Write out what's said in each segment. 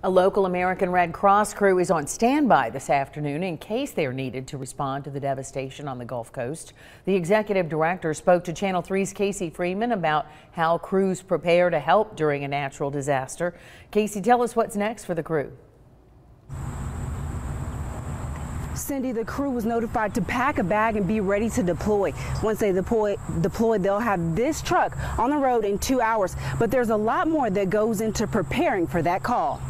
A local American Red Cross crew is on standby this afternoon in case they're needed to respond to the devastation on the Gulf Coast. The executive director spoke to Channel 3's Casey Freeman about how crews prepare to help during a natural disaster. Casey, tell us what's next for the crew. Cindy, the crew was notified to pack a bag and be ready to deploy. Once they deploy, they'll have this truck on the road in 2 hours. But there's a lot more that goes into preparing for that call.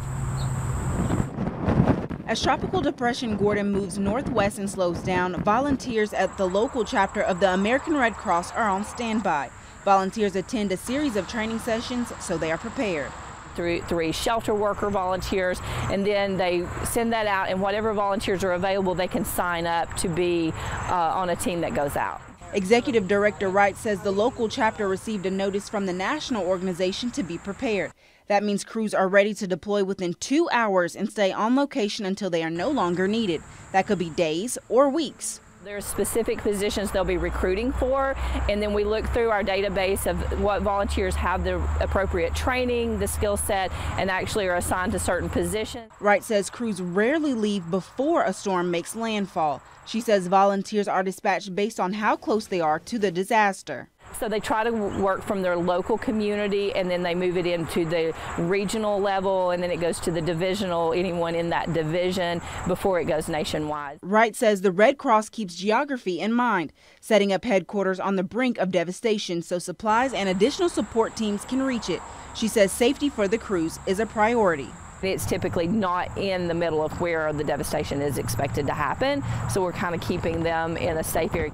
As Tropical Depression Gordon moves northwest and slows down, volunteers at the local chapter of the American Red Cross are on standby. Volunteers attend a series of training sessions so they are prepared. Three shelter worker volunteers, and then they send that out, and whatever volunteers are available, they can sign up to be on a team that goes out. Executive Director Wright says the local chapter received a notice from the national organization to be prepared. That means crews are ready to deploy within 2 hours and stay on location until they are no longer needed. That could be days or weeks. There's specific positions they'll be recruiting for, and then we look through our database of what volunteers have the appropriate training, the skill set, and actually are assigned to certain positions. Wright says crews rarely leave before a storm makes landfall. She says volunteers are dispatched based on how close they are to the disaster. So they try to work from their local community, and then they move it into the regional level, and then it goes to the divisional, anyone in that division, before it goes nationwide. Wright says the Red Cross keeps geography in mind, setting up headquarters on the brink of devastation so supplies and additional support teams can reach it. She says safety for the crews is a priority. It's typically not in the middle of where the devastation is expected to happen, so we're kind of keeping them in a safe area.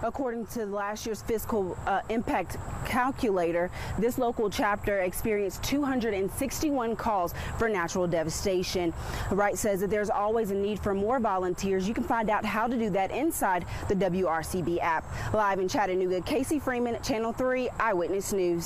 According to last year's fiscal impact calculator, this local chapter experienced 261 calls for natural devastation. Wright says that there's always a need for more volunteers. You can find out how to do that inside the WRCB app. Live in Chattanooga, Casey Freeman, Channel 3 Eyewitness News.